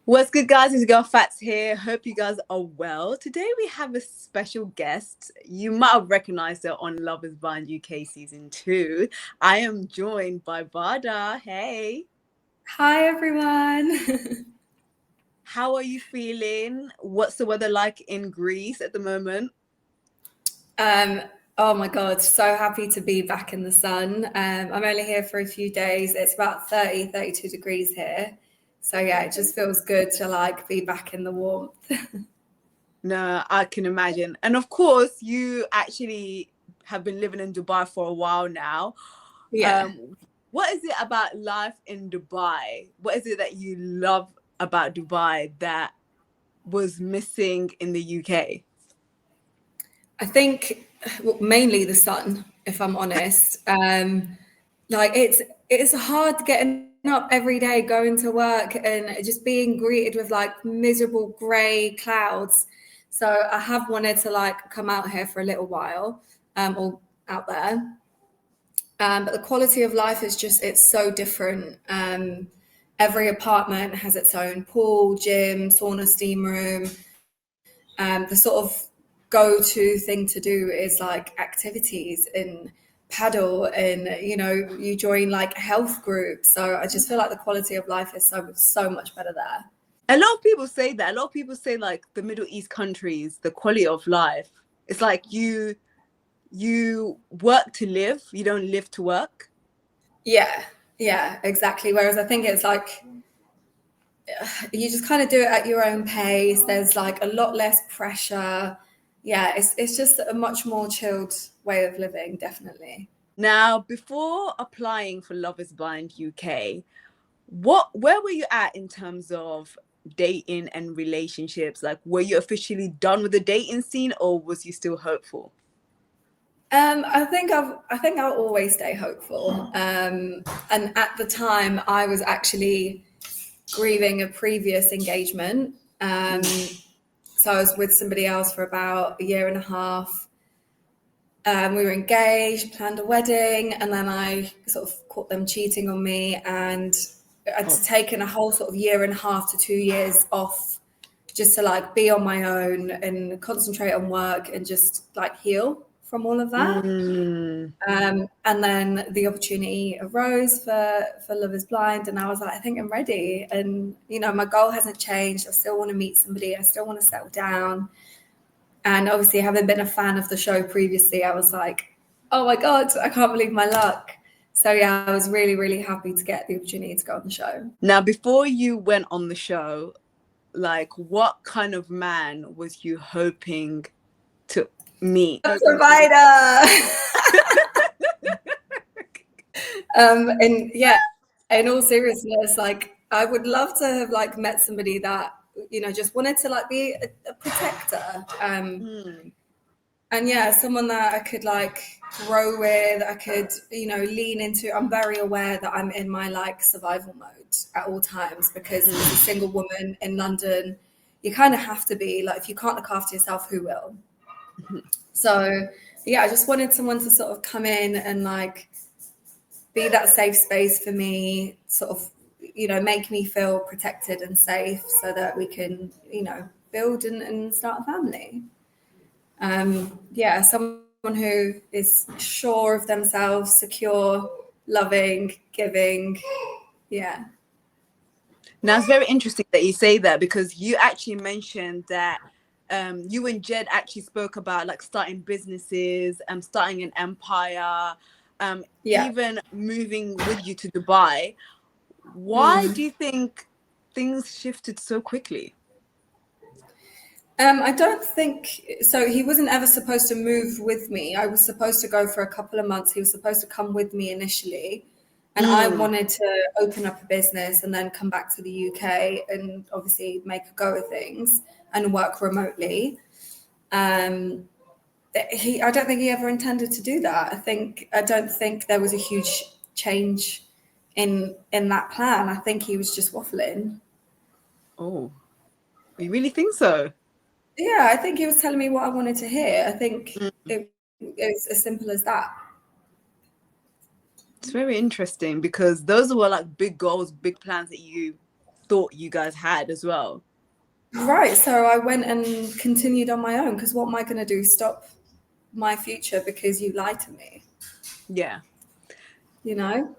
What's good, guys? It's your girl Fats here. Hope you guys are well. Today we have a special guest. You might have recognized her on Love is Blind UK season 2. I am joined by Barda. Hey, Hi everyone. how are you feeling? What's the weather like in Greece at the moment? um, oh my God, so happy to be back in the sun. I'm only here for a few days. It's about 30, 32 degrees here. So yeah, it just feels good to like be back in the warmth. No, I can imagine. And of course, you actually have been living in Dubai for a while now. Yeah. Um, what is it about life in Dubai? What is it that you love about Dubai that was missing in the UK? I think mainly the sun, if I'm honest. Like it's hard getting up every day, going to work and just being greeted with like miserable grey clouds. So I have wanted to like come out here for a little while, or out there. But the quality of life is just it's so different. Every apartment has its own pool, gym, sauna, steam room. The sort of go-to thing to do is like activities and paddle and you join like health groups. So I just feel like the quality of life is so much better there. A lot of people say that. A lot of people say like the Middle East countries, the quality of life. It's like you work to live, you don't live to work. Yeah, exactly. Whereas I think it's like you just kind of do it at your own pace. There's like a lot less pressure. Yeah, it's just a much more chilled way of living, definitely. Now, before applying for Love is Blind UK, where were you at in terms of dating and relationships? Like, were you officially done with the dating scene, or was you still hopeful? I think I'll always stay hopeful. And at the time, I was actually grieving a previous engagement. So I was with somebody else for about a year and a half. We were engaged, planned a wedding, and then I sort of caught them cheating on me, and I'd Oh. taken a whole sort of year and a half to 2 years off just to like be on my own and concentrate on work and just like heal from all of that. Mm. And then the opportunity arose for Love is Blind, and I was like, I think I'm ready. And my goal hasn't changed. I still want to meet somebody. I still want to settle down. And obviously, having been a fan of the show previously, I was like, oh my God, I can't believe my luck. So yeah, I was really, really happy to get the opportunity to go on the show. Now, before you went on the show, like, what kind of man was you hoping to meet? Provider. And yeah, in all seriousness, like I would love to have like met somebody that just wanted to like be a protector. Mm. And yeah, someone that I could like grow with, I could, lean into. I'm very aware that I'm in my like survival mode at all times because as a single woman in London, you kind of have to be like, if you can't look after yourself, who will? So yeah, I just wanted someone to sort of come in and like be that safe space for me, sort of, make me feel protected and safe so that we can, build and start a family. Yeah, someone who is sure of themselves, secure, loving, giving. Yeah. Now, it's very interesting that you say that because you actually mentioned that you and Jed actually spoke about like starting businesses, starting an empire, Yeah. even moving with you to Dubai. Why do Mm. you think things shifted so quickly? I don't think so. He wasn't ever supposed to move with me. I was supposed to go for a couple of months. He was supposed to come with me initially. And I Mm. wanted to open up a business and then come back to the UK and obviously make a go of things and work remotely. Um, I don't think he ever intended to do that. I don't think there was a huge change in that plan. I think he was just waffling. Oh, you really think so? Yeah, I think he was telling me what I wanted to hear. I think Mm. it's as simple as that. It's very interesting because those were like big goals, big plans that you thought you guys had as well. Right. So I went and continued on my own because what am I going to do? Stop my future because you lied to me? Yeah. You know?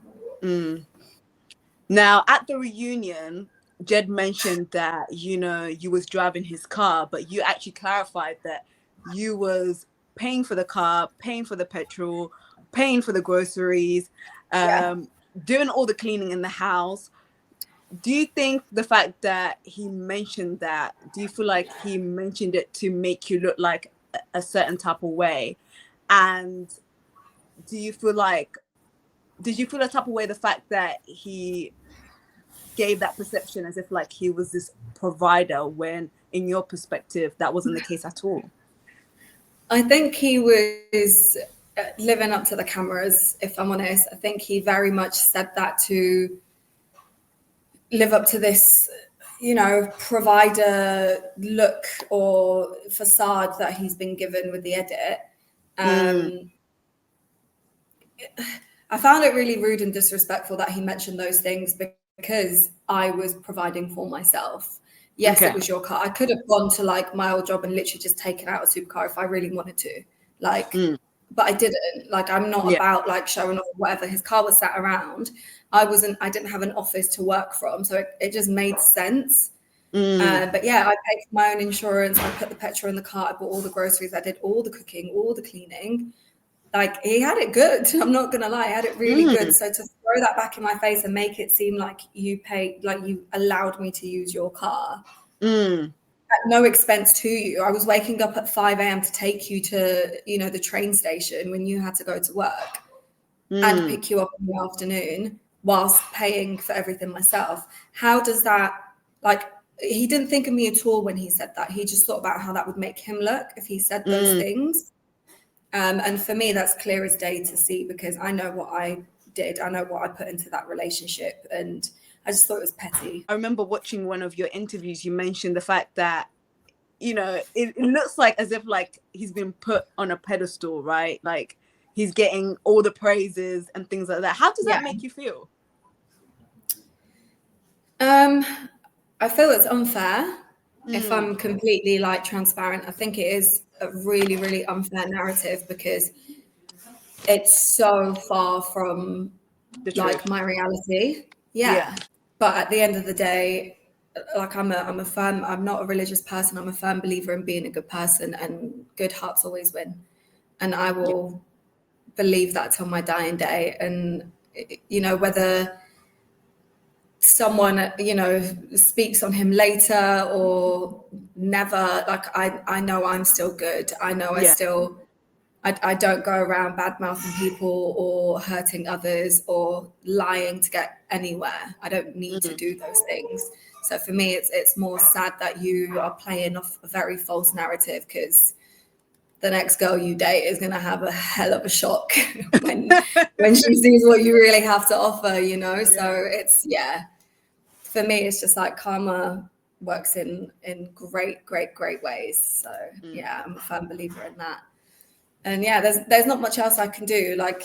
Now, at the reunion, Jed mentioned that, you know, you was driving his car, but you actually clarified that you was paying for the car, paying for the petrol, paying for the groceries, Yeah. doing all the cleaning in the house. Do you think the fact that he mentioned that, do you feel like he mentioned it to make you look like a certain type of way? And do you feel like, did you feel a type of way the fact that he gave that perception as if like he was this provider when in your perspective that wasn't the case at all? I think he was living up to the cameras, if I'm honest. I think he very much said that to live up to this, you know, provider look or facade that he's been given with the edit. I found it really rude and disrespectful that he mentioned those things because I was providing for myself. Yes, it Okay. was your car. I could have gone to like my old job and literally just taken out a supercar if I really wanted to. Like, but I didn't. Like, I'm not Yeah. about like showing off whatever. His car was sat around. I didn't have an office to work from. So it just made sense. But yeah, I paid for my own insurance. I put the petrol in the car. I bought all the groceries. I did all the cooking, all the cleaning. Like he had it good. I'm not gonna lie, he had it really good. So to throw that back in my face and make it seem like you paid, like you allowed me to use your car at no expense to you. I was waking up at 5 a.m. to take you to, you know, the train station when you had to go to work and pick you up in the afternoon whilst paying for everything myself. How does that, like, he didn't think of me at all when he said that. He just thought about how that would make him look if he said those things. And for me, that's clear as day to see because I know what I did. I know what I put into that relationship. And I just thought it was petty. I remember watching one of your interviews, you mentioned the fact that, you know, it looks like as if like he's been put on a pedestal, right? Like he's getting all the praises and things like that. How does that make you feel? I feel it's unfair if I'm completely like transparent. I think it is a really, really unfair narrative because it's so far from The truth. like my reality. Yeah. Yeah. But at the end of the day, like I'm not a religious person. I'm a firm believer in being a good person and good hearts always win. And I Yeah. will believe that till my dying day. And, you know, whether someone, you know, speaks on him later or never, like I know I'm still good. I know Yeah. I don't go around bad mouthing people or hurting others or lying to get anywhere. I don't need to do those things. So for me, it's more sad that you are playing off a very false narrative because the next girl you date is going to have a hell of a shock when she sees what you really have to offer, you know. So it's for me, it's just like karma works in great ways. So yeah, I'm a firm believer in that. And yeah, there's not much else I can do. Like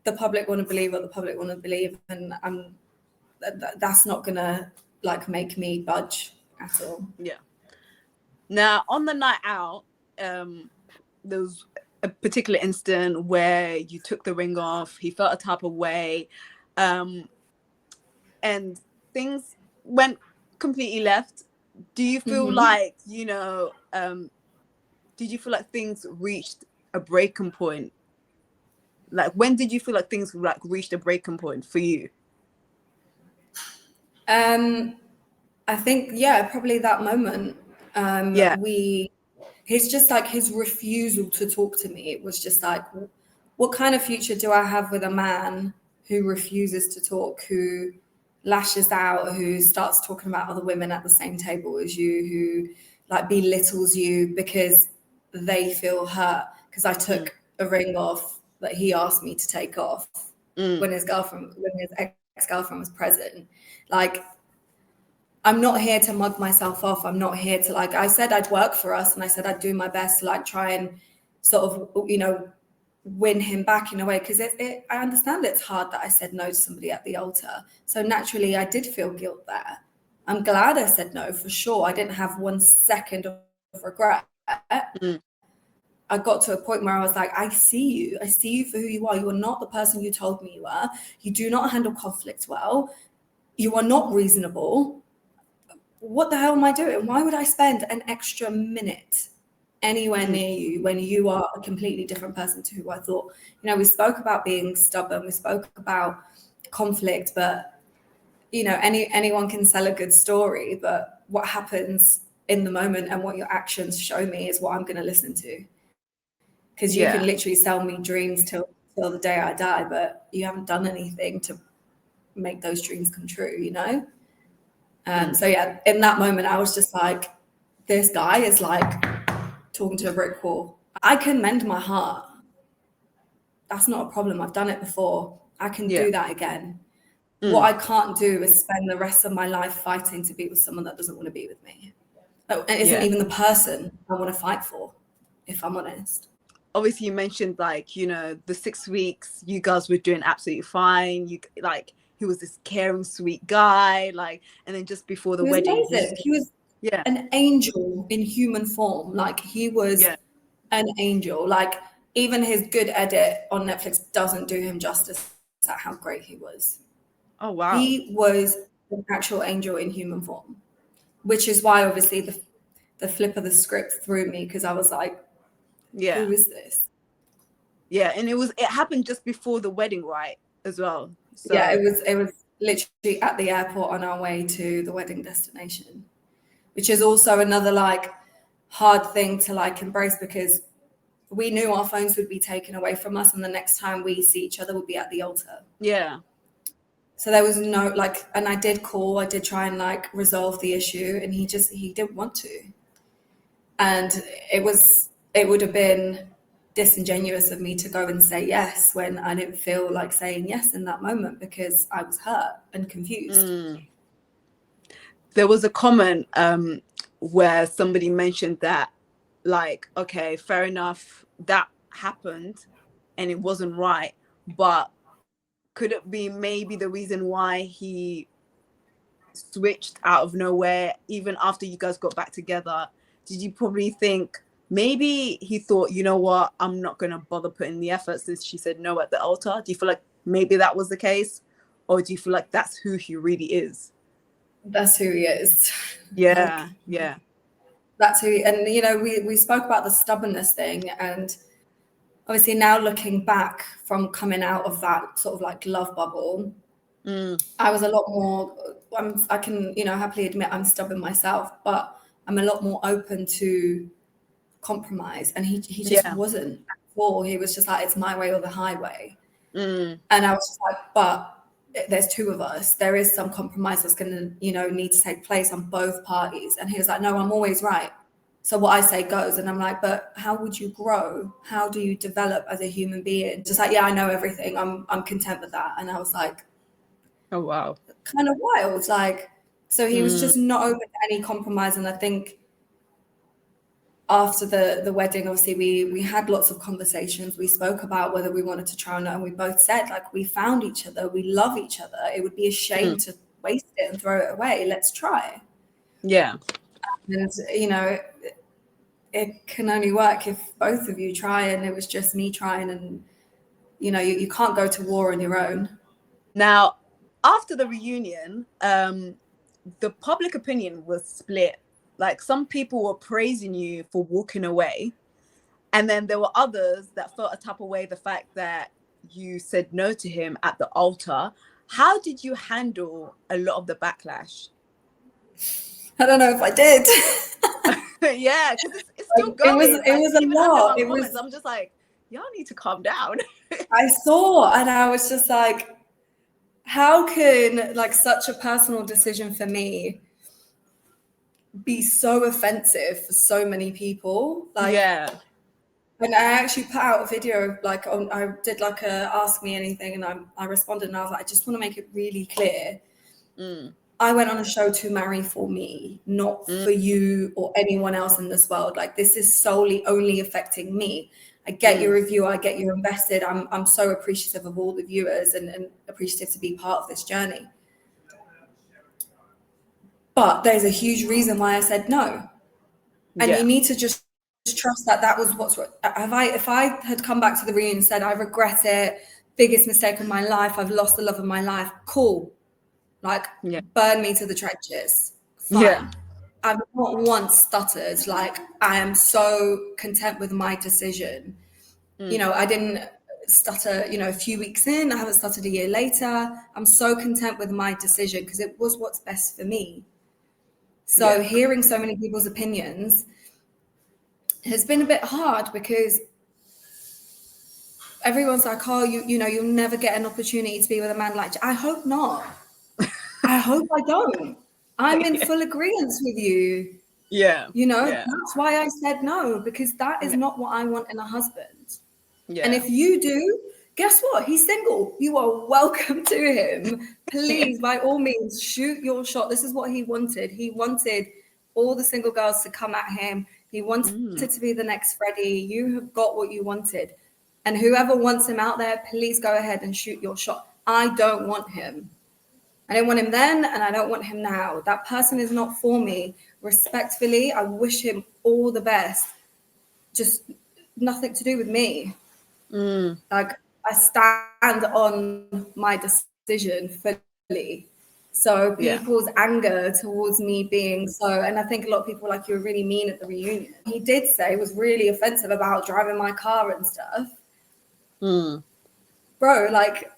the public want to believe what the public want to believe, and that's not gonna like make me budge at all. Yeah. Now on the night out, there was a particular incident where you took the ring off, he felt a type of way, and things went completely left. Do you feel like, you know, did you feel like things reached a breaking point? Like when did you feel like things like reached a breaking point for you? I think probably that moment. Yeah. He's just like his refusal to talk to me. It was just like, what kind of future do I have with a man who refuses to talk, who lashes out, who starts talking about other women at the same table as you, who like belittles you because they feel hurt because I took a ring off that he asked me to take off when his ex-girlfriend was present. Like, I'm not here to mug myself off. I'm not here to like, I said I'd work for us and I said I'd do my best to like try and sort of, you know, win him back in a way. Because I understand it's hard that I said no to somebody at the altar. So naturally I did feel guilt there. I'm glad I said no, for sure. I didn't have 1 second of regret. I got to a point where I was like, I see you for who you are. You are not the person you told me you were. You do not handle conflict well. You are not reasonable. What the hell am I doing? Why would I spend an extra minute anywhere near you when you are a completely different person to who I thought? You know, we spoke about being stubborn, we spoke about conflict, but you know, anyone can sell a good story, but what happens in the moment and what your actions show me is what I'm going to listen to. Because you can literally sell me dreams till the day I die, but you haven't done anything to make those dreams come true, you know? So yeah, in that moment, I was just like, this guy is like talking to a brick wall. I can mend my heart. That's not a problem. I've done it before. I can do that again. What I can't do is spend the rest of my life fighting to be with someone that doesn't want to be with me. And isn't even the person I want to fight for, if I'm honest. Obviously you mentioned like, you know, the 6 weeks you guys were doing absolutely fine. You like, he was this caring, sweet guy, like, and then just before the He was wedding, amazing. He was an angel in human form. Like he was an angel. Like even his good edit on Netflix doesn't do him justice at how great he was. Oh wow. He was an actual angel in human form, which is why obviously the flip of the script threw me, because I was like, who is this? Yeah, and it happened just before the wedding, right? As well. So yeah, it was literally at the airport on our way to the wedding destination, which is also another like hard thing to like embrace, because we knew our phones would be taken away from us and the next time we see each other would be at the altar. Yeah. So there was no like, and I did try and like resolve the issue, and he didn't want to. And it would have been disingenuous of me to go and say yes when I didn't feel like saying yes in that moment, because I was hurt and confused. There was a comment where somebody mentioned that, like, okay, fair enough, that happened and it wasn't right, but could it be maybe the reason why he switched out of nowhere even after you guys got back together? Did you probably think maybe he thought, you know what, I'm not going to bother putting the effort since she said no at the altar? Do you feel like maybe that was the case, or do you feel like that's who he really is? That's who he is. Yeah. That's who and you know, we spoke about the stubbornness thing, and obviously now looking back from coming out of that sort of like love bubble, I was a lot more, I can, you know, happily admit I'm stubborn myself, but I'm a lot more open to compromise. And he just wasn't at all. He was just like, it's my way or the highway. And I was just like, but there's two of us. There is some compromise that's going to, you know, need to take place on both parties. And he was like, no, I'm always right. So what I say goes. And I'm like, but how would you grow? How do you develop as a human being? Just like, yeah, I know everything. I'm content with that. And I was like, oh wow, kind of wild. Like, so he was just not open to any compromise. And I think after the wedding, obviously we had lots of conversations. We spoke about whether we wanted to try or not, and we both said, like, we found each other, we love each other. It would be a shame to waste it and throw it away. Let's try. Yeah. And you know, it can only work if both of you try, and it was just me trying. And you know, you can't go to war on your own. Now, after the reunion, the public opinion was split. Like, some people were praising you for walking away, and then there were others that felt a type of way the fact that you said no to him at the altar. How did you handle a lot of the backlash? I don't know if I did. Yeah, because it's still going. It was a lot. It was. I'm just like, y'all need to calm down. I saw, and I was just like, how can like such a personal decision for me be so offensive for so many people? Like, yeah. when I actually put out a video, like I did like a ask me anything, and I responded, and I was like, I just want to make it really clear. I went on a show to marry for me, not for you or anyone else in this world. Like, this is solely only affecting me. I get your review, I get you invested. I'm so appreciative of all the viewers and appreciative to be part of this journey. But there's a huge reason why I said no. And Yeah. you need to just trust that that was what's if I had come back to the reunion and said, I regret it, biggest mistake of my life, I've lost the love of my life, cool. Like, Yeah. burn me to the trenches. Yeah. Fine. I've not once stuttered. Like, I am so content with my decision. You know, I didn't stutter, you know, a few weeks in, I haven't stuttered a year later. I'm so content with my decision because it was what's best for me. So Yeah. hearing so many people's opinions has been a bit hard because everyone's like, oh, you know, you'll never get an opportunity to be with a man like you. I hope not. I hope I don't. I'm in full agreement with you. Yeah. You know, Yeah. that's why I said no, because that is Yeah. not what I want in a husband. And Yeah. if you do, guess what? He's single. You are welcome to him. Please, by all means, shoot your shot. This is what he wanted. He wanted all the single girls to come at him. He wanted to be the next Freddie. You have got what you wanted. And whoever wants him out there, please go ahead and shoot your shot. I don't want him. I didn't want him then, and I don't want him now. That person is not for me. Respectfully, I wish him all the best. Just nothing to do with me. Like, I stand on my decision fully. So Yeah. people's anger towards me being so, and I think a lot of people were like, you were really mean at the reunion. He did say was really offensive about driving my car and stuff. Bro, like,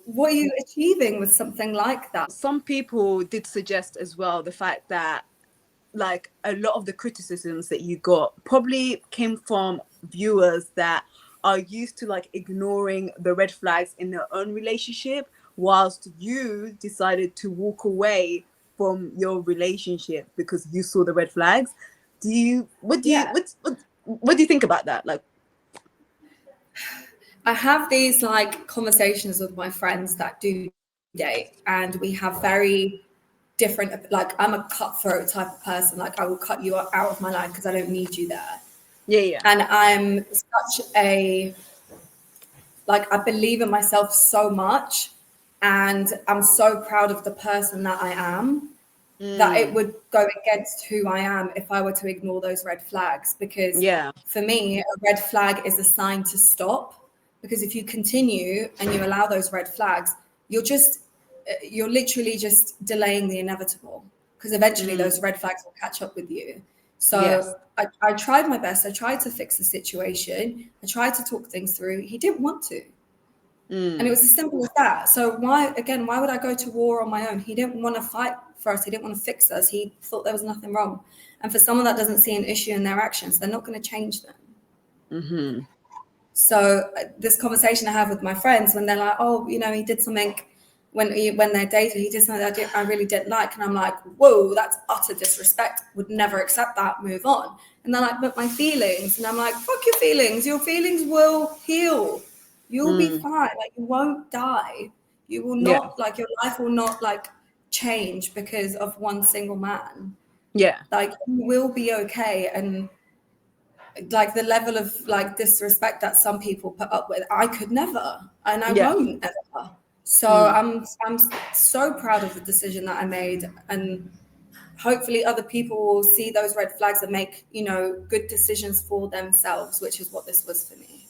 what are you achieving with something like that? Some people did suggest as well the fact that like a lot of the criticisms that you got probably came from viewers that are used to like ignoring the red flags in their own relationship, whilst you decided to walk away from your relationship because you saw the red flags. Do you Yeah. what do you think about that? Like, I have these like conversations with my friends that do date, and we have very different, like, I'm a cutthroat type of person. Like, I will cut you out of my life because I don't need you there. yeah. And I'm such a, like, I believe in myself so much, and I'm so proud of the person that I am, that it would go against who I am if I were to ignore those red flags. Because Yeah. for me, a red flag is a sign to stop. Because if you continue and you allow those red flags, you're literally just delaying the inevitable. Because eventually those red flags will catch up with you. Yes. So I tried my best. I tried to fix the situation. I tried to talk things through. He didn't want to. And it was as simple as that. So why would I go to war on my own? He didn't want to fight for us. He didn't want to fix us. He thought there was nothing wrong. And for someone that doesn't see an issue in their actions, they're not going to change them. So this conversation I have with my friends when they're like, oh, you know, he did something when they're dating, he did something that I really didn't like. And I'm like, whoa, that's utter disrespect. Would never accept that. Move on. And they're like, but my feelings. And I'm like, fuck your feelings. Your feelings will heal. You'll be fine. Like, you won't die. You will Yeah. not, like, your life will not like change because of one single man. Yeah. Like, you will be okay. And like the level of like disrespect that some people put up with, I could never, and I Yeah. won't ever. So I'm so proud of the decision that I made, and hopefully other people will see those red flags and make, you know, good decisions for themselves, which is what this was for me.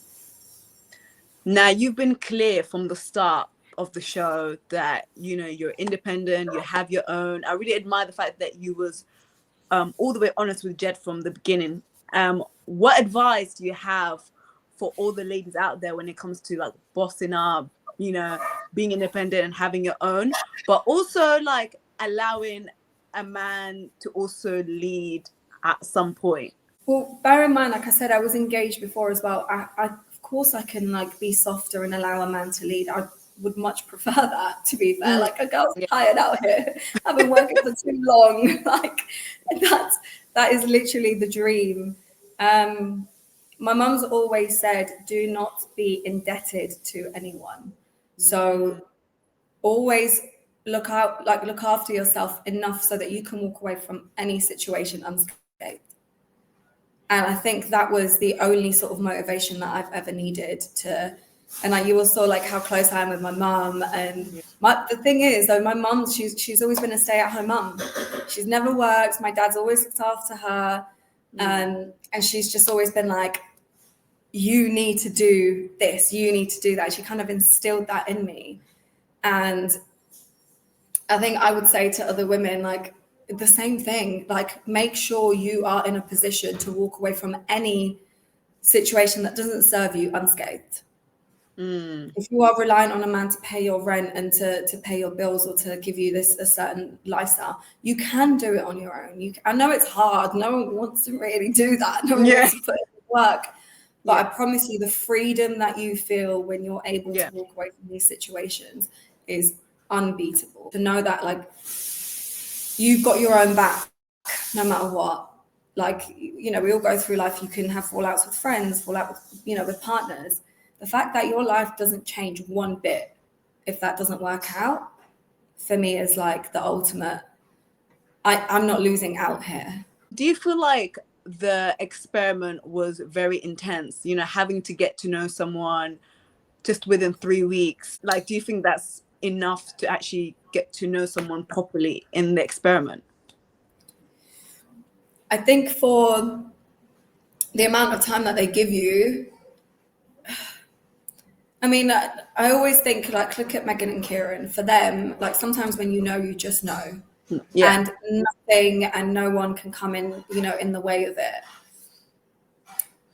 Now, you've been clear from the start of the show that, you know, you're independent, you have your own. I really admire the fact that you was all the way honest with Jed from the beginning. What advice do you have for all the ladies out there when it comes to like bossing up, you know, being independent and having your own, but also like allowing a man to also lead at some point? Well, bear in mind, like I said, I was engaged before as well. Of course, I can like be softer and allow a man to lead. I would much prefer that, to be fair. Like, a girl's tired out here. I've been working for too long. Like, that is literally the dream. My mum's always said, do not be indebted to anyone. So always look after yourself enough so that you can walk away from any situation unscathed. And I think that was the only sort of motivation that I've ever needed to And like you all saw like how close I am with my mum. And Yeah. the thing is though, my mum, she's always been a stay-at-home mum. She's never worked. My dad's always looked after her. And she's just always been like, you need to do this, you need to do that. She kind of instilled that in me. And I think I would say to other women, like the same thing, like make sure you are in a position to walk away from any situation that doesn't serve you unscathed. If you are relying on a man to pay your rent and to pay your bills or to give you a certain lifestyle, you can do it on your own. I know it's hard. No one wants to really do that. No one wants to put in work. But I promise you, the freedom that you feel when you're able to walk away from these situations is unbeatable. To know that, like, you've got your own back no matter what. Like, you know, we all go through life. You can have fallouts with friends, fallout with, you know, with partners. The fact that your life doesn't change one bit if that doesn't work out, for me, is like the ultimate. I'm not losing out here. Do you feel like the experiment was very intense, you know, having to get to know someone just within 3 weeks? Like, do you think that's enough to actually get to know someone properly in the experiment? I think for the amount of time that they give you, I mean, I always think, like, look at Megan and Kieran. For them, like, sometimes when you know, you just know. Yeah. And nothing and no one can come in, you know, in the way of it.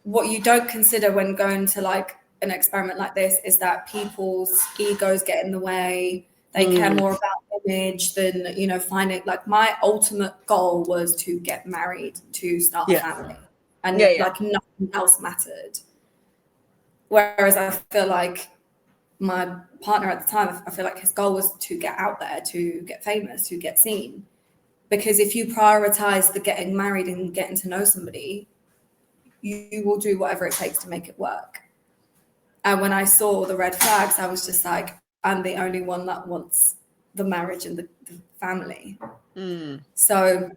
What you don't consider when going to like an experiment like this is that people's egos get in the way. They care more about image than, you know, finding, like, my ultimate goal was to get married, to start a family, and like nothing else mattered. Whereas I feel like my partner at the time, I feel like his goal was to get out there, to get famous, to get seen. Because if you prioritize the getting married and getting to know somebody, you will do whatever it takes to make it work. And when I saw the red flags, I was just like, I'm the only one that wants the marriage and the family. So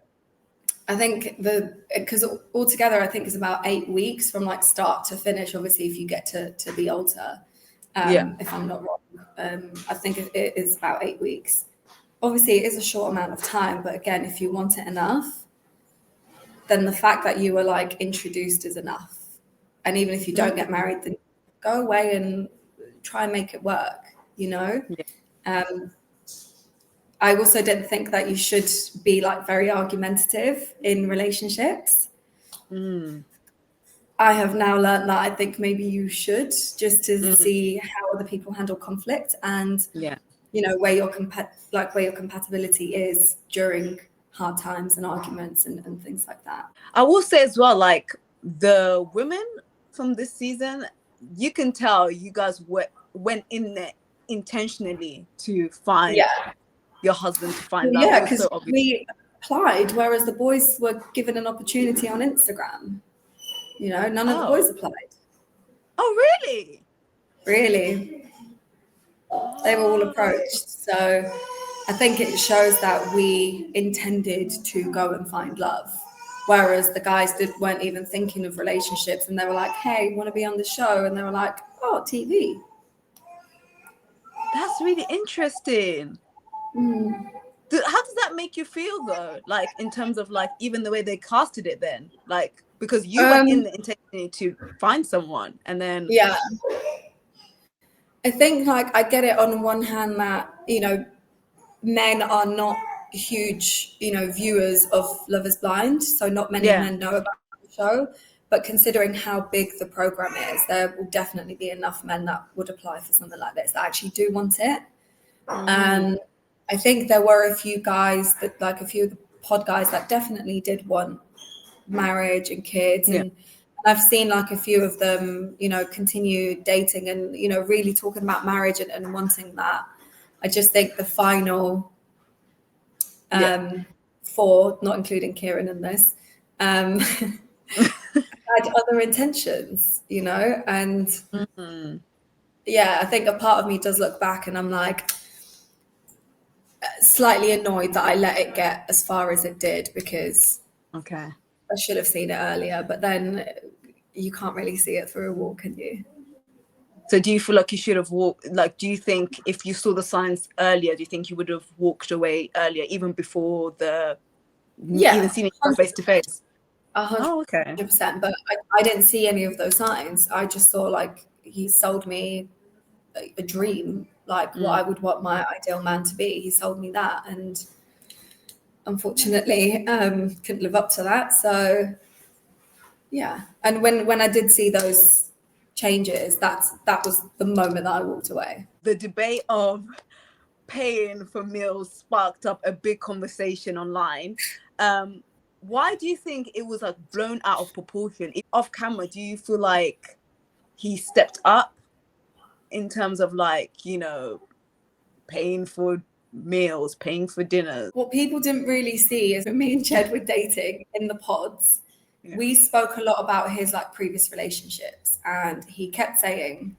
I think because altogether, I think it's about 8 weeks from like start to finish. Obviously, if you get to the altar, if I'm not wrong, I think it is about 8 weeks. Obviously, it is a short amount of time, but again, if you want it enough, then the fact that you were like introduced is enough. And even if you don't get married, then go away and try and make it work, you know? I also didn't think that you should be like very argumentative in relationships. I have now learned that I think maybe you should, just to see how other people handle conflict and, you know, where your compatibility is during hard times and arguments and things like that. I will say as well, like, the women from this season, you can tell you guys went in there intentionally to find your husband, to find love. Yeah, because we applied, whereas the boys were given an opportunity on Instagram. You know, none of the boys applied. Oh, really? Really? They were all approached. So I think it shows that we intended to go and find love. Whereas the guys weren't even thinking of relationships, and they were like, hey, want to be on the show? And they were like, oh, TV. That's really interesting. How does that make you feel though? Like, in terms of like even the way they casted it then? Like, because you went in the intention to find someone, and then... Yeah. I think, like, I get it on one hand that, you know, men are not huge, you know, viewers of Love is Blind. So not many men know about the show. But considering how big the program is, there will definitely be enough men that would apply for something like this that actually do want it. I think there were a few guys that, like a few of the pod guys, that definitely did want marriage and kids. And I've seen like a few of them, you know, continue dating and, you know, really talking about marriage and wanting that. I just think the final four, not including Kieran in this, had other intentions, you know, and I think a part of me does look back and I'm like slightly annoyed that I let it get as far as it did, because I should have seen it earlier, but then you can't really see it through a wall, can you? So do you feel like you should have walked, like, do you think if you saw the signs earlier, do you think you would have walked away earlier, even before even Yeah, seeing it face to face? hundred Oh, okay. percent. But I didn't see any of those signs. I just saw like he sold me a dream, like what I would want my ideal man to be. He sold me that, and unfortunately, couldn't live up to that. So yeah, and when I did see those changes, that was the moment that I walked away. The debate of paying for meals sparked up a big conversation online. Why do you think it was like blown out of proportion? Off camera, do you feel like he stepped up in terms of, like, paying for meals, paying for dinners? What people didn't really see is when me and Jed were dating in the pods, Yeah. we spoke a lot about his like previous relationships, and he kept saying,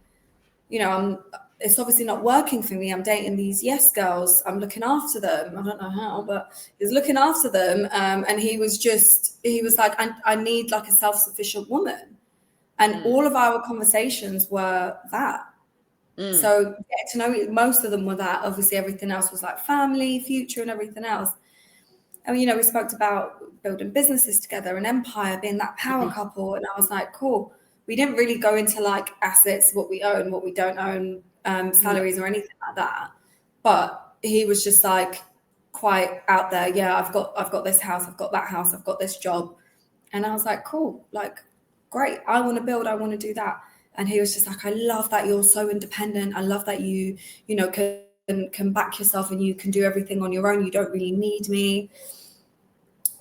it's obviously not working for me. I'm dating these yes girls. I'm looking after them. I don't know how, but he's looking after them. And he was like, I need like a self-sufficient woman. And all of our conversations were that. So get to know most of them were that. Obviously, everything else was like family, future, and everything else. And we spoke about building businesses together, an empire, being that power couple. And I was like, cool. We didn't really go into like assets, what we own, what we don't own, salaries or anything like that. But he was just like quite out there. Yeah, I've got this house, I've got that house, I've got this job. And I was like, cool, like, great. I want to build, I want to do that. And he was just like, I love that you're so independent. I love that you can back yourself and you can do everything on your own. You don't really need me.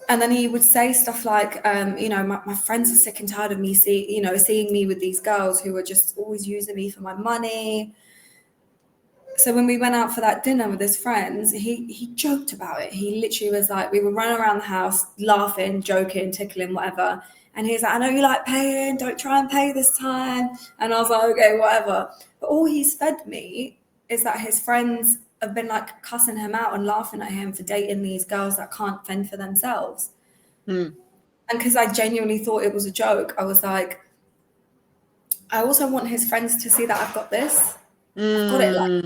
And then he would say stuff like, my friends are sick and tired of me seeing me with these girls who are just always using me for my money. So when we went out for that dinner with his friends, he joked about it. He literally was like, we were running around the house, laughing, joking, tickling, whatever. And he was like, I know you like paying, don't try and pay this time. And I was like, okay, whatever. But all he's fed me is that his friends have been like cussing him out and laughing at him for dating these girls that can't fend for themselves. And because I genuinely thought it was a joke, I was like, I also want his friends to see that I've got this. I've got it like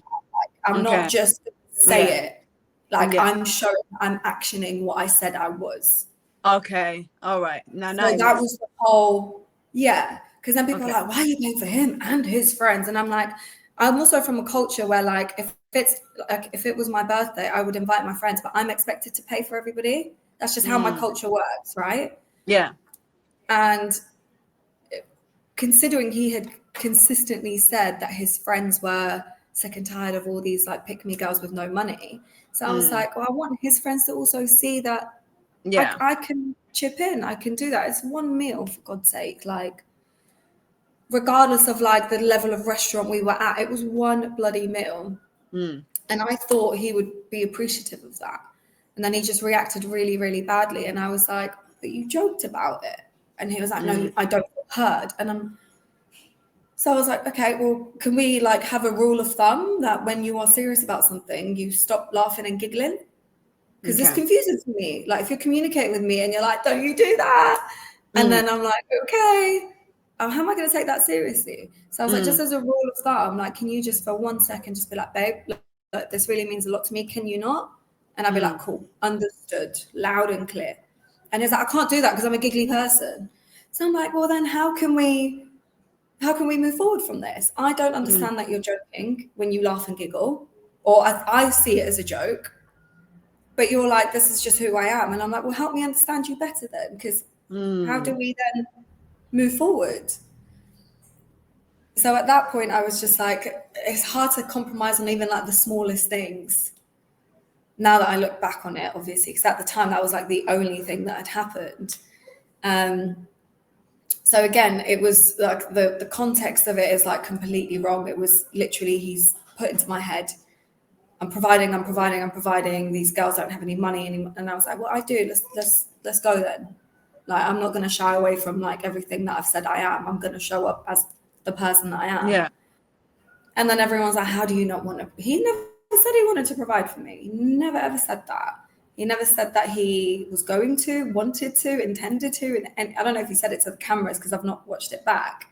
I'm not just say it. Like I'm showing, I'm actioning what I said I was. Okay. All right. Now So that was the whole, because then people are like, why are you paying for him and his friends? And I'm like, I'm also from a culture where like, if it was my birthday, I would invite my friends, but I'm expected to pay for everybody. That's just how my culture works, right? Yeah. And considering he had consistently said that his friends were sick and tired of all these like pick-me girls with no money. So I was like, well, I want his friends to also see that I can chip in. I can do that. It's one meal, for God's sake. Like, regardless of like the level of restaurant we were at, it was one bloody meal. And I thought he would be appreciative of that. And then he just reacted really, really badly. And I was like, but you joked about it. And he was like, no, I don't feel heard. So I was like, okay, well, can we like have a rule of thumb that when you are serious about something, you stop laughing and giggling? Because it's confusing to me. Like if you're communicating with me and you're like, don't you do that? And then I'm like, okay, how am I going to take that seriously? So I was like, just as a rule of thumb, like, can you just for 1 second just be like, babe, look, this really means a lot to me. Can you not? And I'd be like, cool, understood, loud and clear. And he's like, I can't do that because I'm a giggly person. So I'm like, well, then how can we move forward from this? I don't understand that you're joking when you laugh and giggle, or I see it as a joke, but you're like, this is just who I am. And I'm like, well, help me understand you better then, because how do we then move forward? So at that point, I was just like, it's hard to compromise on even like the smallest things. Now that I look back on it, obviously, because at the time that was like the only thing that had happened. So again, it was like the context of it is like completely wrong. It was literally he's put into my head, I'm providing. These girls don't have any money anymore. And I was like, well, I do. Let's go then. Like, I'm not going to shy away from like everything that I've said I am. I'm going to show up as the person that I am. Yeah. And then everyone's like, how do you not want to? He never said he wanted to provide for me. He never ever said that. He never said that he was going to, wanted to, intended to. And I don't know if he said it to the cameras because I've not watched it back.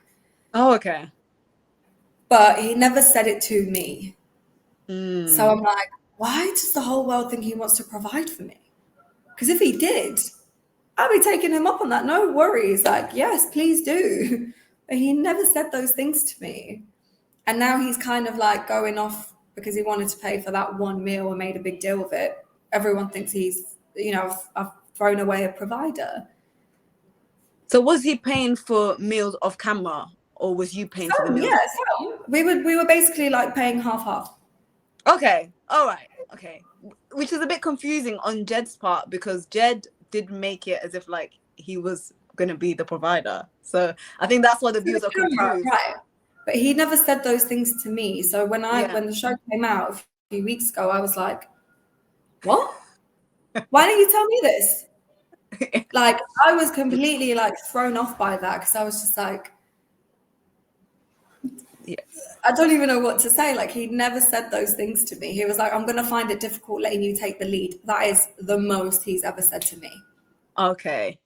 Oh, okay. but he never said it to me. So Mm. I'm like, why does the whole world think he wants to provide for me? Because if he did, I'd be taking him up on that. No worries. Like, yes, please do. But he never said those things to me. And now he's kind of like going off because he wanted to pay for that one meal and made a big deal of it. Everyone thinks he's, I've thrown away a provider. So was he paying for meals off camera, or was you paying for the Some, meals? yeah, some. We were basically like paying half. Okay, all right, okay. Which is a bit confusing on Jed's part, because Jed did make it as if like he was gonna be the provider. So I think that's why the To the viewers are camera, confused. right? But he never said those things to me. So when Yeah. the show came out a few weeks ago, I was like, what? Why didn't you tell me this? Like, I was completely like thrown off by that because I was just like, Yeah. I don't even know what to say. Like, he never said those things to me. He was like, I'm going to find it difficult letting you take the lead. That is the most he's ever said to me. Okay.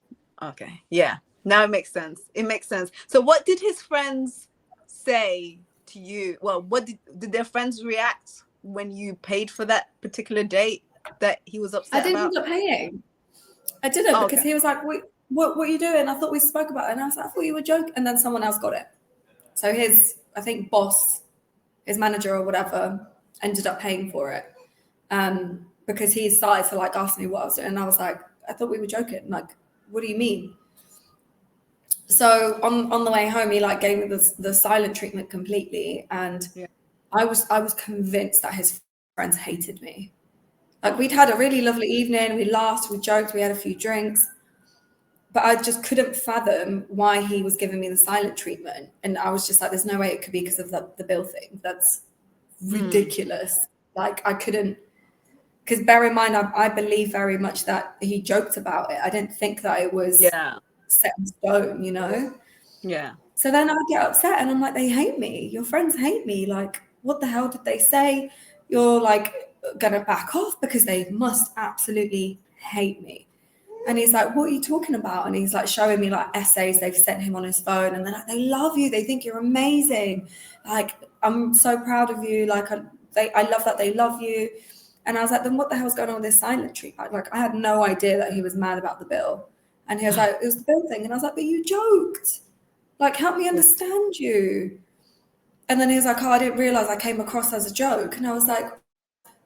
Okay. Yeah. Now it makes sense. It makes sense. So what did his friends say to you? Well, what did their friends react when you paid for that particular date that he was I upset didn't about? end up paying. I didn't because Okay. he was like, what are you doing? I thought we spoke about it. And I was like, I thought you were joking. And then someone else got it. So his, I think, boss, his manager or whatever, ended up paying for it. Because he started to like ask me what I was doing. And I was like, I thought we were joking. Like, what do you mean? So on the way home, he like gave me the silent treatment completely. And Yeah. I was convinced that his friends hated me. Like, we'd had a really lovely evening. We laughed, we joked, we had a few drinks. But I just couldn't fathom why he was giving me the silent treatment. And I was just like, there's no way it could be because of the bill thing. That's ridiculous. Like, I couldn't, because bear in mind, I believe very much that he joked about it. I didn't think that it was Yeah. set in stone, you know? Yeah. So then I get upset and I'm like, they hate me. Your friends hate me. Like, what the hell did they say? You're like gonna back off because they must absolutely hate me. And he's like, what are you talking about? And he's like showing me like essays they've sent him on his phone. And they're like, they love you. They think you're amazing. Like, I'm so proud of you. Like, I love that they love you. And I was like, then what the hell's going on with this silent treatment? Like, I had no idea that he was mad about the bill. And he was like, it was the bill thing. And I was like, but you joked. Like, help me understand you. And then he was like, oh, I didn't realize I came across as a joke. And I was like,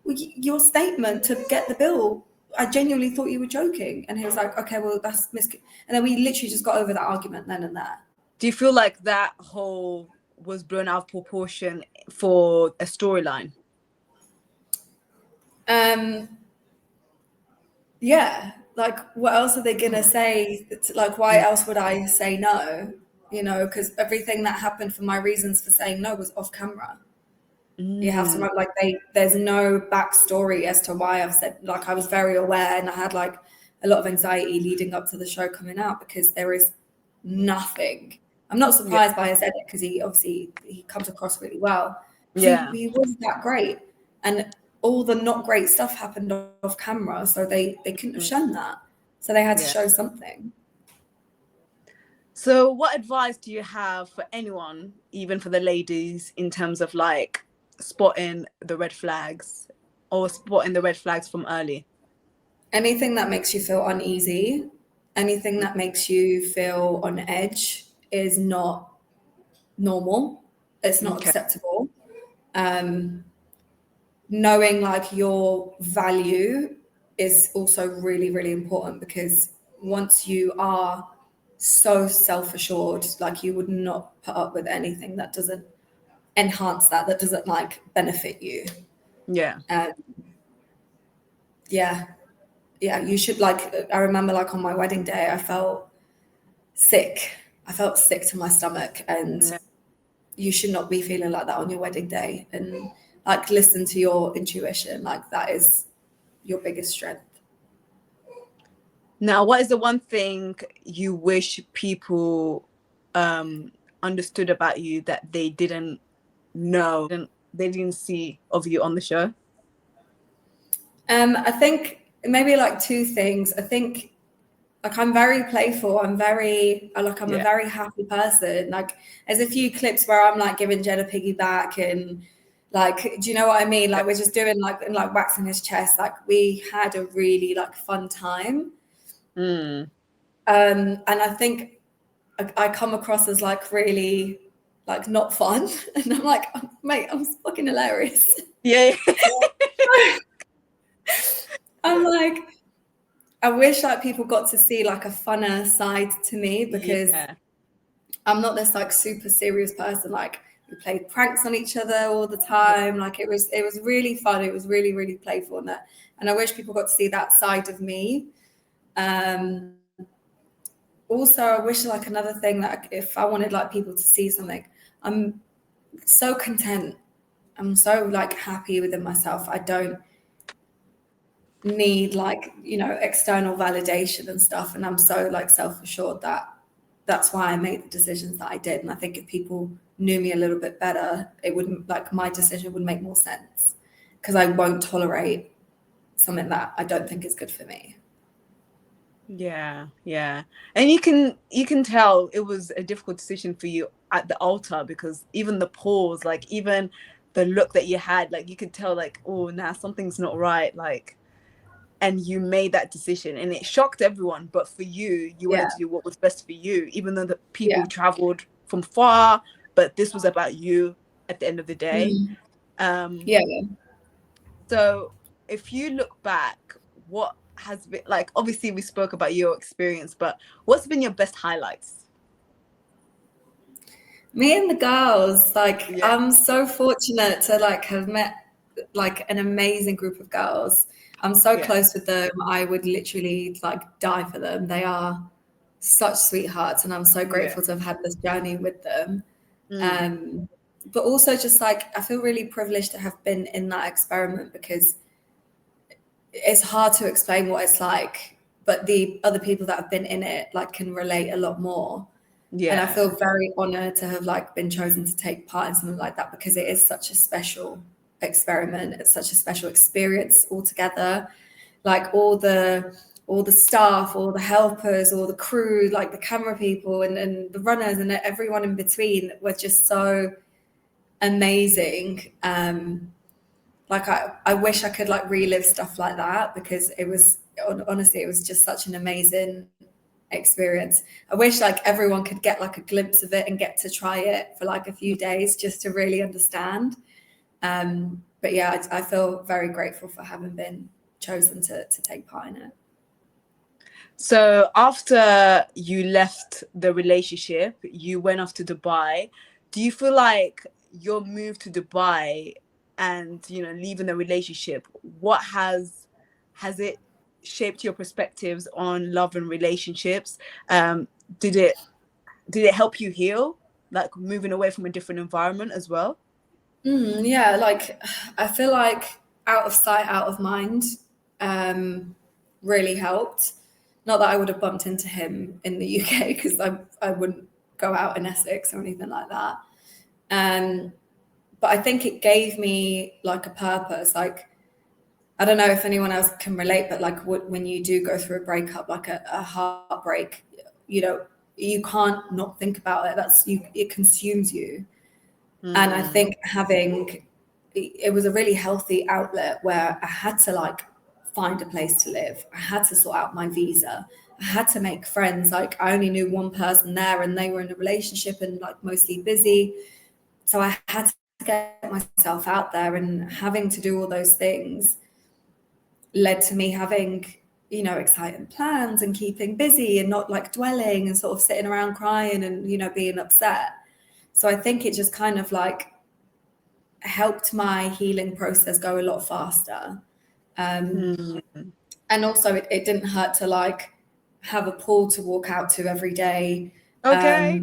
well, your statement to get the bill, I genuinely thought you were joking. And he was like, okay, well, that's and then we literally just got over that argument then and there. Do you feel like that whole was blown out of proportion for a storyline? Yeah, like, what else are they gonna say? Like, why else would I say no? You know, because everything that happened for my reasons for saying no was off camera. You have to know, like, there's no backstory as to why I've said, like, I was very aware and I had like a lot of anxiety leading up to the show coming out because there is nothing. I'm not surprised by his edit because he comes across really well. Yeah. He wasn't that great, and all the not great stuff happened off camera, so they couldn't have shown that, so they had to Yeah. show something. So what advice do you have for anyone, even for the ladies, in terms of like spotting the red flags or spotting the red flags from early? Anything that makes you feel uneasy, anything that makes you feel on edge is not normal. It's not Okay. acceptable. Knowing like your value is also really, really important, because once you are so self-assured, like, you would not put up with anything that doesn't enhance that doesn't like benefit you. Yeah. Yeah. You should, like, I remember like on my wedding day, I felt sick to my stomach, and Yeah. you should not be feeling like that on your wedding day. And like, listen to your intuition. Like, that is your biggest strength. Now, what is the one thing you wish people understood about you that they didn't know, they didn't see of you on the show? I think maybe like two things. I think like I'm very playful. I'm a Yeah. very happy person. Like there's a few clips where I'm like giving Jed a piggyback and like, do you know what I mean? Like we're just doing like and like waxing his chest. Like we had a really like fun time. Mm. And I think I come across as like really like not fun. And I'm like, mate, I'm fucking hilarious. Yeah. I'm like, I wish like people got to see like a funner side to me because Yeah. I'm not this like super serious person. Like we played pranks on each other all the Yeah. time. Like it was really fun. It was really, really playful and I wish people got to see that side of me. Um, Also, I wish like another thing that if I wanted like people to see something, I'm so content. I'm so like happy within myself. I don't need like, you know, external validation and stuff. And I'm so like self-assured that that's why I made the decisions that I did. And I think if people knew me a little bit better, it wouldn't like my decision would make more sense because I won't tolerate something that I don't think is good for me. Yeah, yeah. And you can tell it was a difficult decision for you at the altar because even the pause, like even the look that you had, like you could tell like, oh, nah, something's not right. Like, and you made that decision and it shocked everyone. But for you, you Yeah. wanted to do what was best for you, even though the Yeah. people traveled from far, but this was about you at the end of the day. Mm. Um, Yeah. so if you look back, what has been like, obviously we spoke about your experience, but what's been your best highlights? Me and the girls, like Yeah, I'm so fortunate to like have met like an amazing group of girls. I'm so yeah, close with them. I would literally like die for them. They are such sweethearts and I'm so yeah. grateful to have had this journey with them. Mm, Um, but also just like I feel really privileged to have been in that experiment because it's hard to explain what it's like, but the other people that have been in it like can relate a lot more. And I yeah. feel very honored to have like been chosen to take part in something like that because it is such a special experiment. It's such a special experience altogether. Like all the staff, all the helpers, all the crew, like the camera people and the runners and everyone in between were just so amazing. Like I wish I could like relive stuff like that because it was honestly it was just such an amazing experience. I wish like everyone could get like a glimpse of it and get to try it for like a few days just to really understand. But yeah, I feel very grateful for having been chosen to take part in it. So after you left the relationship, you went off to Dubai. Do you feel like your move to Dubai and leaving the relationship, what has it shaped your perspectives on love and relationships? Um, did it help you heal, like moving away from a different environment as well? Yeah, like I feel like out of sight, out of mind really helped. Not that I would have bumped into him in the UK because I wouldn't go out in Essex or anything like that. Um, but I think it gave me like a purpose. Like I don't know if anyone else can relate, but like when you do go through a breakup, like a heartbreak, you know, you can't not think about it. That's you. It consumes you. And I Mm, think having it was a really healthy outlet where I had to like find a place to live. I had to sort out my visa. I had to make friends. Like I only knew one person there and they were in a relationship and like mostly busy. So I had to get myself out there and having to do all those things led to me having, you know, exciting plans and keeping busy and not like dwelling and sort of sitting around crying and, you know, being upset. So I think it just kind of like helped my healing process go a lot faster. mm. And also it didn't hurt to like have a pool to walk out to every day. Okay.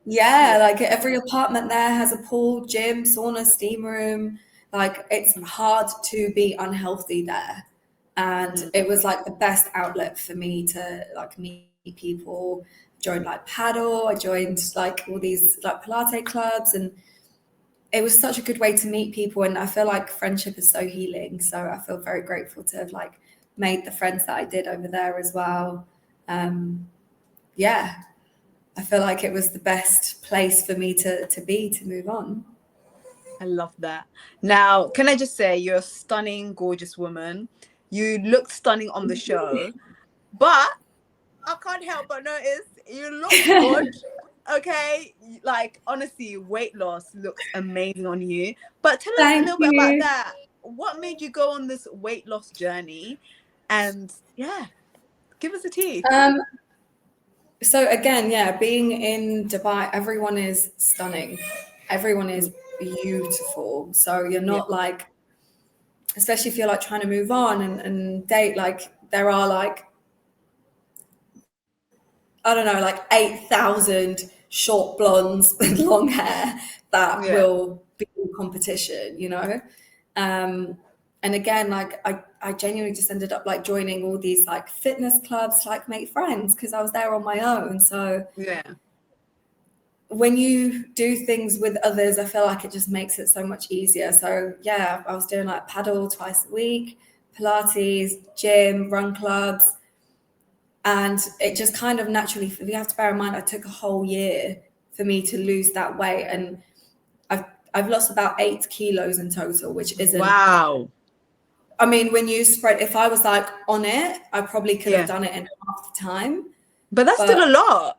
Yeah, Yeah. like every apartment there has a pool, gym, sauna, steam room. Like it's hard to be unhealthy there. And Mm. it was like the best outlet for me to like meet people, join like paddle. I joined like all these like Pilates clubs and it was such a good way to meet people. And I feel like friendship is so healing. So I feel very grateful to have like made the friends that I did over there as well. Yeah, I feel like it was the best place for me to move on. I love that. Now, can I just say, you're a stunning, gorgeous woman. You looked stunning on the show, but I can't help but notice you look good. Okay, like honestly, weight loss looks amazing on you. But tell us a Thank little bit about you. that. What made you go on this weight loss journey? And yeah, give us a tea. So again, yeah, being in Dubai, everyone is stunning. Everyone is beautiful. So you're Yeah, not like, especially if you're like trying to move on and date, like there are like, I don't know, like 8,000 short blondes with long hair that yeah, will be in competition, you know? Um, and again, like I genuinely just ended up like joining all these like fitness clubs to like make friends because I was there on my own. So yeah, when you do things with others, I feel like it just makes it so much easier. So yeah, I was doing like paddle twice a week, Pilates, gym, run clubs. And it just kind of naturally, you have to bear in mind, I took a whole year for me to lose that weight. And I've lost about 8 kilos in total, which isn't, wow, I mean, when you spread, if I was like on it, I probably could have yeah. done it in half the time. But that's still a But lot.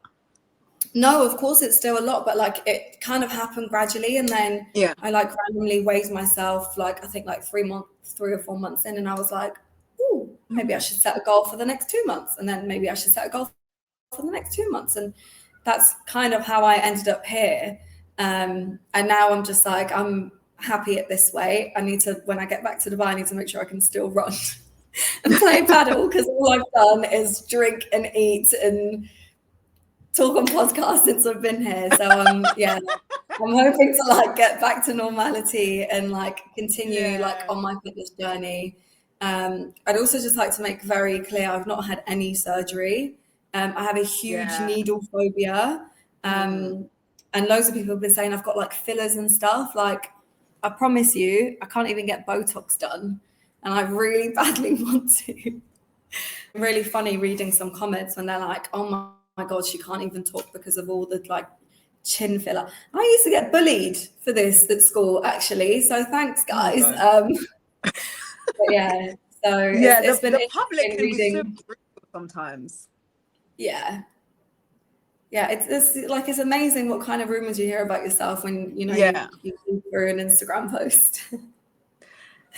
no, of course it's still a lot, but like it kind of happened gradually. And then Yeah. I like randomly weighed myself, like I think like 3 or 4 months in, and I was like, oh, maybe I should set a goal for the next 2 months. And then maybe I should set a goal for the next 2 months. And that's kind of how I ended up here. And now I'm just like, I'm happy at this weight. I need to, when I get back to Dubai, I need to make sure I can still run and play paddle because all I've done is drink and eat and talk on podcasts since I've been here. So yeah, I'm hoping to like get back to normality and like continue like Yeah. on my fitness journey. I'd also just like to make very clear I've not had any surgery. I have a huge Yeah. needle phobia. Mm. And loads of people have been saying I've got like fillers and stuff. Like, I promise you, I can't even get Botox done. And I really badly want to. Really funny reading some comments when they're like, oh my God, she can't even talk because of all the like chin filler. I used to get bullied for this at school, actually. So thanks, Oh my guys. God. But yeah, so Yeah, it's been the public interesting can be so reading. brutal sometimes. Yeah. Yeah, it's like it's amazing what kind of rumors you hear about yourself when you know Yeah. you go through an Instagram post.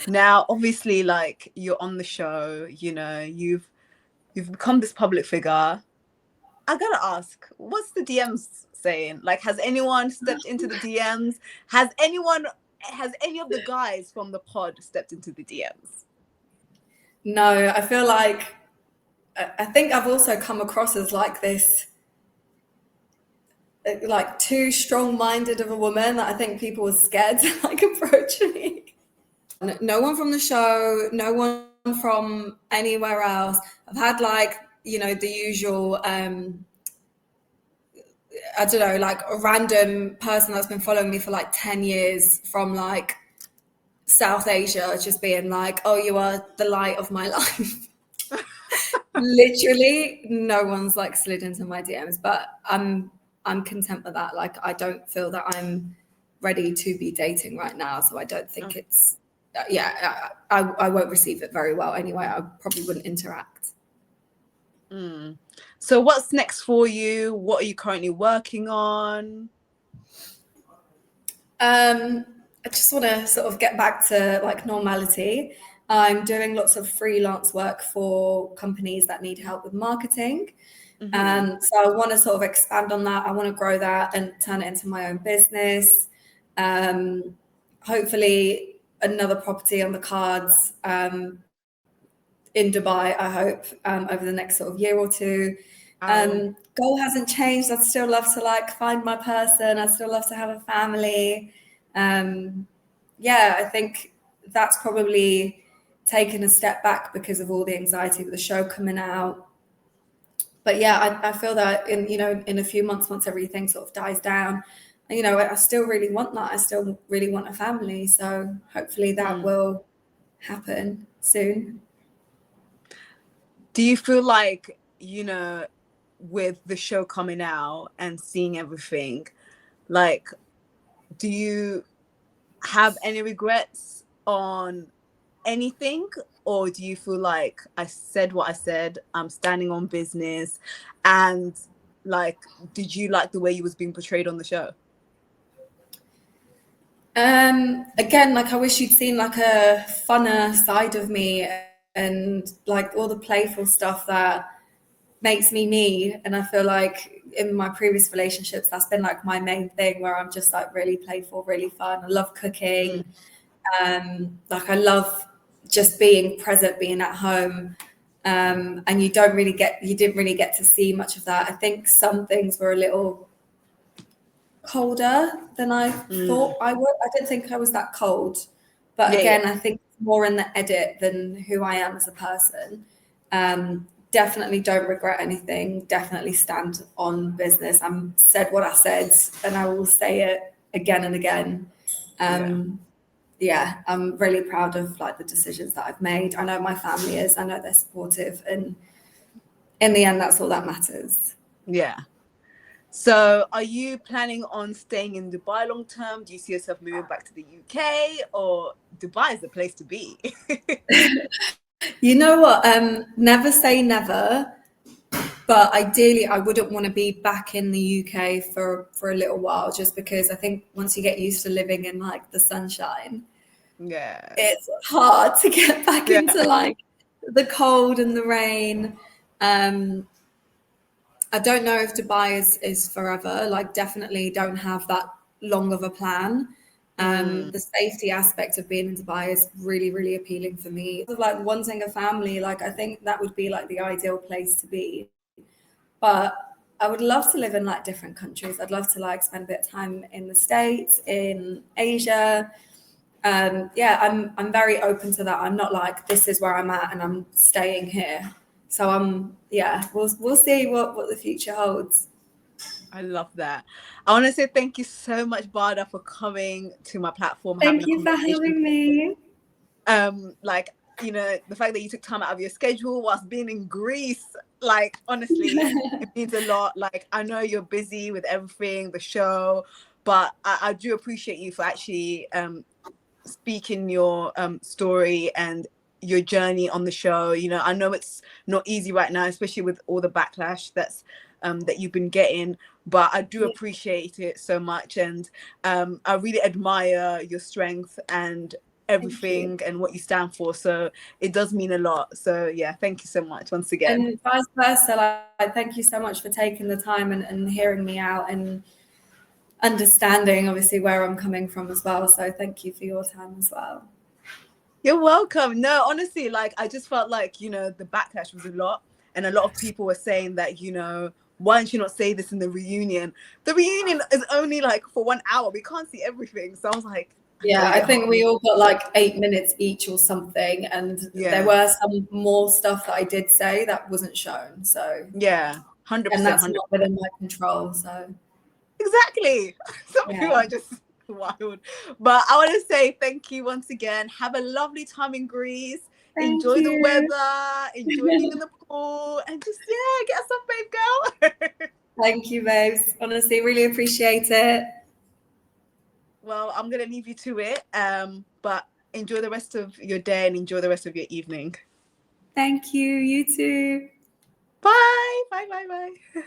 Now, obviously, like you're on the show, you've become this public figure. I gotta ask, what's the DMs saying? Like, has anyone stepped into the DMs? Has any of the guys from the pod stepped into the DMs? No, I feel like I think I've also come across as like this like too strong-minded of a woman that I think people were scared to like approach me. No one from the show, no one from anywhere else. I've had like, you know, the usual I don't know, like a random person that's been following me for like 10 years from like South Asia just being like, oh, you are the light of my life. Literally no one's like slid into my DMs, but I'm content with that. Like I don't feel that I'm ready to be dating right now, so I don't think it's yeah, I won't receive it very well anyway. I probably wouldn't interact. Mm. So what's next for you? What are you currently working on? I just want to sort of get back to like normality. I'm doing lots of freelance work for companies that need help with marketing. Mm-hmm. So I want to sort of expand on that. I want to grow that and turn it into my own business. Hopefully, another property on the cards in Dubai, I hope, over the next sort of year or two. Wow. Goal hasn't changed. I'd still love to like find my person. I'd still love to have a family. Yeah, I think that's probably taken a step back because of all the anxiety with the show coming out. But yeah, I feel that in a few months, once everything sort of dies down, I still really want that. I still really want a family. So hopefully that Mm. will happen soon. Do you feel like with the show coming out and seeing everything, like, do you have any regrets on anything, or do you feel like I said what I said, I'm standing on business? And like, did you like the way you was being portrayed on the show? Again, like I wish you'd seen like a funner side of me and like all the playful stuff that makes me. And I feel like in my previous relationships, that's been like my main thing, where I'm just like really playful, really fun. I love cooking. Like I love just being present, being at home. And you didn't really get to see much of that. I think some things were a little colder than I thought I would. I didn't think I was that cold. But Yeah, yeah. again, I think it's more in the edit than who I am as a person. Definitely don't regret anything. Definitely stand on business. I said what I said, and I will say it again and again. Yeah. Yeah, I'm really proud of like the decisions that I've made. I know my family is. I know they're supportive, and in the end, that's all that matters. Yeah. So are you planning on staying in Dubai long term? Do you see yourself moving back to the UK, or Dubai is the place to be? You know what? Never say never. But ideally, I wouldn't want to be back in the UK for a little while, just because I think once you get used to living in like the sunshine, Yeah. it's hard to get back Yeah. into like the cold and the rain. I don't know if Dubai is forever. Like, definitely don't have that long of a plan. The safety aspect of being in Dubai is really, really appealing for me. Like wanting a family, like I think that would be like the ideal place to be. But I would love to live in like different countries. I'd love to like spend a bit of time in the States, in Asia. Yeah, I'm very open to that. I'm not like this is where I'm at and I'm staying here. So yeah, we'll see what the future holds. I love that. I want to say thank you so much, Barda, for coming to my platform, having Thank a you for conversation. having me. Like, the fact that you took time out of your schedule whilst being in Greece, like, honestly, it means a lot. Like, I know you're busy with everything, the show, but I do appreciate you for actually speaking your story and your journey on the show. I know it's not easy right now, especially with all the backlash that you've been getting, but I do appreciate it so much. And I really admire your strength and Thank you. everything and what you stand for. So it does mean a lot. So yeah, thank you so much once again. And vice versa, like, thank you so much for taking the time and hearing me out and understanding obviously where I'm coming from as well. So thank you for your time as well. You're welcome. No, honestly, like, I just felt like, the backlash was a lot. And a lot of people were saying that, why don't you not say this in the reunion? The reunion is only like for 1 hour. We can't see everything. So I was like, Yeah, take I it think home. we all got like 8 minutes each or something. And there Yeah. were some more stuff that I did say that wasn't shown. So, Yeah. and 100%. that's 100%. not within my control. So, Exactly. Some people yeah. are just wild. But I want to say thank you once again. Have a lovely time in Greece. Thank Enjoy the you. weather. Enjoy being in the pool. And just, yeah, get some babe, girl. Thank you, babes. Honestly, really appreciate it. Well, I'm going to leave you to it. But enjoy the rest of your day and enjoy the rest of your evening. Thank you. You too. Bye. Bye, bye, bye. Bye.